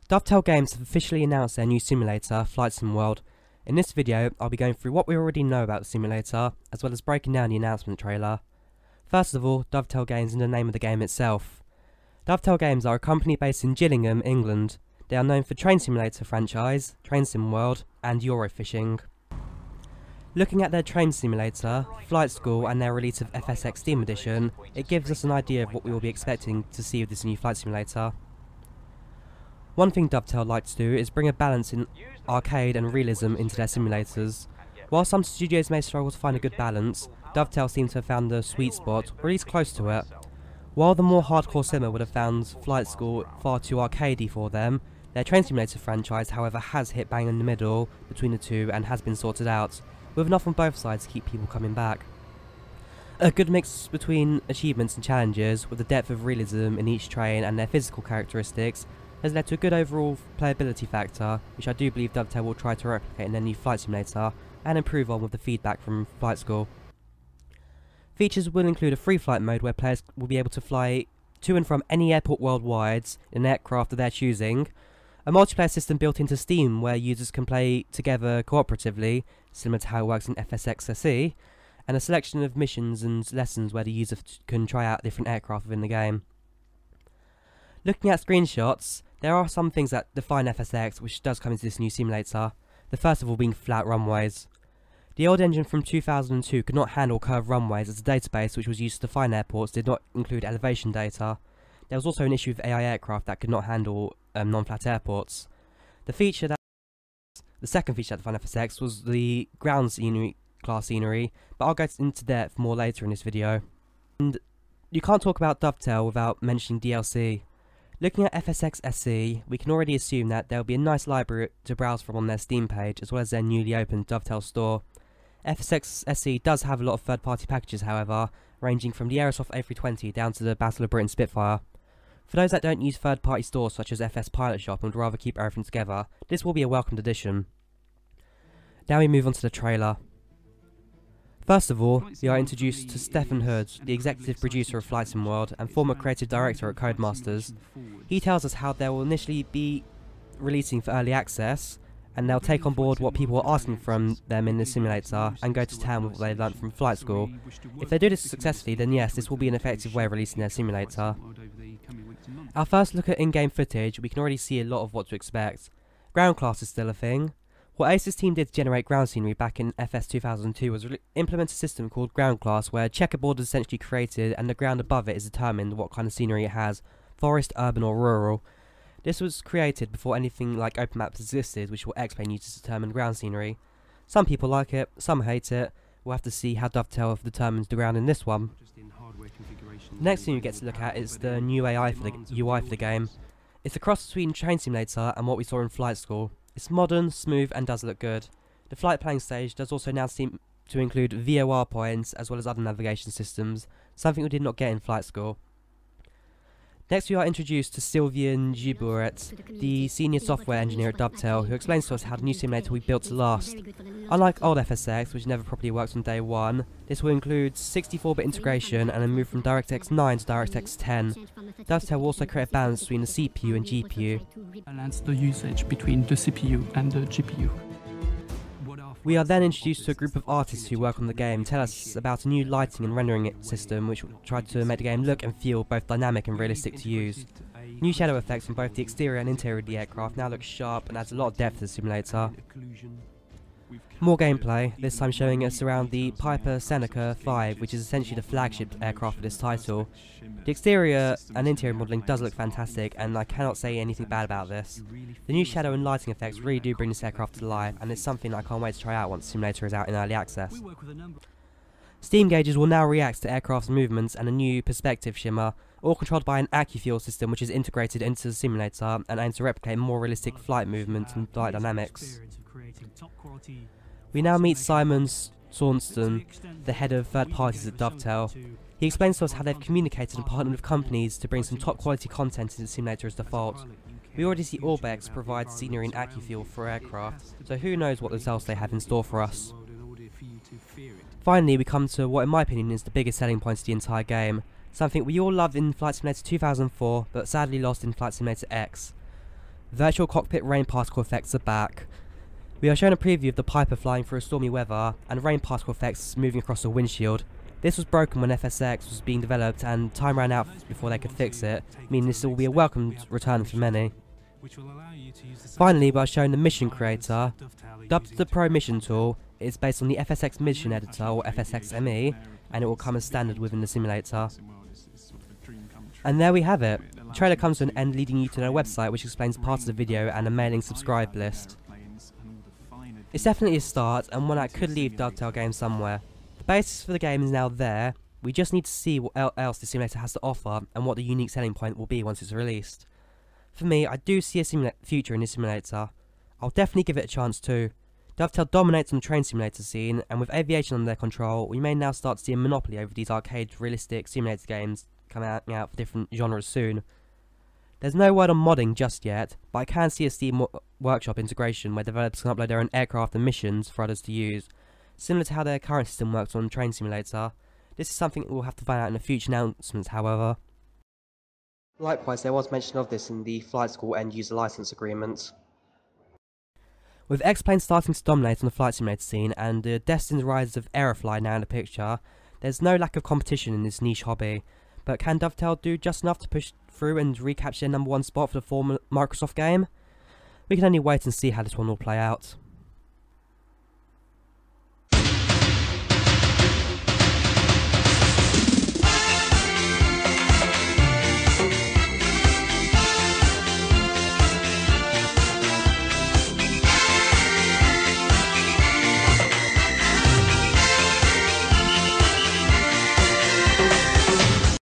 Dovetail Games have officially announced their new simulator, Flight Sim World. In this video, I'll be going through what we already know about the simulator, as well as breaking down the announcement trailer. First of all, Dovetail Games and the name of the game itself. Dovetail Games are a company based in Gillingham, England. They are known for Train Simulator franchise, Train Sim World, and Eurofishing. Looking at their train simulator, Flight School, and their release of FSX Steam Edition, it gives us an idea of what we will be expecting to see with this new flight simulator. One thing Dovetail like to do is bring a balance in arcade and realism into their simulators. While some studios may struggle to find a good balance, Dovetail seems to have found the sweet spot, or at least close to it. While the more hardcore simmer would have found Flight School far too arcadey for them, their train simulator franchise however has hit bang in the middle between the two and has been sorted out, with enough on both sides to keep people coming back. A good mix between achievements and challenges, with the depth of realism in each train and their physical characteristics, has led to a good overall playability factor, which I do believe Dovetail will try to replicate in their new flight simulator and improve on with the feedback from Flight School. Features will include a free flight mode where players will be able to fly to and from any airport worldwide in an aircraft of their choosing, a multiplayer system built into Steam where users can play together cooperatively, similar to how it works in FSX SE, and a selection of missions and lessons where the user can try out different aircraft within the game. Looking at screenshots, there are some things that define FSX which does come into this new simulator, the first of all being flat runways. The old engine from 2002 could not handle curved runways as the database which was used to define airports did not include elevation data. There was also an issue with AI aircraft that could not handle non-flat airports. The second feature that defined FSX was the ground scenery class scenery, but I'll go into depth more later in this video. And you can't talk about Dovetail without mentioning DLC. Looking at FSX SE, we can already assume that there will be a nice library to browse from on their Steam page, as well as their newly opened Dovetail store. FSX SE does have a lot of third-party packages, however, ranging from the Aerosoft A320 down to the Battle of Britain Spitfire. For those that don't use third-party stores such as FS Pilot Shop and would rather keep everything together, this will be a welcomed addition. Now we move on to the trailer. First of all, we are introduced to Stephen Hood, the executive producer of Flight Sim World and former creative director at Codemasters. He tells us how they will initially be releasing for early access, and they'll take on board what people are asking from them in the simulator and go to town with what they learnt from Flight School. If they do this successfully, then yes, this will be an effective way of releasing their simulator. Our first look at in-game footage, we can already see a lot of what to expect. Ground class is still a thing. What Ace's team did to generate ground scenery back in FS 2002 was implement a system called Ground Class, where a checkerboard is essentially created and the ground above it is determined what kind of scenery it has, forest, urban or rural. This was created before anything like open maps existed, which will explain users to determine ground scenery. Some people like it, some hate it. We'll have to see how Dovetail determines the ground in this one. The next thing we get to look at is the new UI for the game. It's a cross between Train Simulator and what we saw in Flight School. It's modern, smooth and does look good. The flight planning stage does also now seem to include VOR points as well as other navigation systems, something we did not get in Flight School. Next we are introduced to Sylvian Giburet, the senior software engineer at Dovetail, who explains to us how the new simulator will be built to last. Unlike old FSX, which never properly works on day one, this will include 64-bit integration and a move from DirectX 9 to DirectX 10. Dovetail will also create a balance between the CPU and GPU. Balance the usage between the CPU and the GPU. We are then introduced to a group of artists who work on the game and tell us about a new lighting and rendering system which will try to make the game look and feel both dynamic and realistic to use. New shadow effects from both the exterior and interior of the aircraft now look sharp and adds a lot of depth to the simulator. More gameplay, this time showing us around the Piper Seneca 5, which is essentially the flagship aircraft for this title. The exterior and interior modelling does look fantastic, and I cannot say anything bad about this. The new shadow and lighting effects really do bring this aircraft to life, and it's something I can't wait to try out once the simulator is out in early access. Steam gauges will now react to aircraft's movements and a new perspective shimmer, all controlled by an AccuFuel system which is integrated into the simulator and aims to replicate more realistic flight movements and flight dynamics. We now meet Simon Swanston, the head of third parties at Dovetail. He explains to us how they've communicated and partnered with companies to bring some top quality content into the simulator as default. We already see Orbex provide scenery and AccuFuel for aircraft, so who knows what else they have in store for us. Finally, we come to what in my opinion is the biggest selling point of the entire game, something we all loved in Flight Simulator 2004 but sadly lost in Flight Simulator X. Virtual cockpit rain particle effects are back. We are shown a preview of the Piper flying through stormy weather and rain particle effects moving across the windshield. This was broken when FSX was being developed and time ran out before they could fix it, meaning this will be a welcomed return for many. Finally, we are shown the mission creator. Dubbed the Pro Mission tool, it is based on the FSX Mission Editor or FSX ME, and it will come as standard within the simulator. And there we have it. The trailer comes to an end, leading you to their website which explains parts of the video and a mailing subscribe list. It's definitely a start, and one that could leave Dovetail Games somewhere. The basis for the game is now there, we just need to see what else the simulator has to offer and what the unique selling point will be once it's released. For me, I do see a future in this simulator. I'll definitely give it a chance too. Dovetail dominates on the train simulator scene, and with aviation under their control, we may now start to see a monopoly over these arcade realistic simulator games coming out for different genres soon. There's no word on modding just yet, but I can see a Steam Workshop integration where developers can upload their own aircraft and missions for others to use, similar to how their current system works on Train Simulator. This is something we'll have to find out in the future announcements, however. Likewise, there was mention of this in the Flight School end user license agreement. With X-Plane starting to dominate on the flight simulator scene and the destined rise of Aerofly now in the picture, there's no lack of competition in this niche hobby. But can Dovetail do just enough to push through and recapture their #1 spot for the former Microsoft game? We can only wait and see how this one will play out.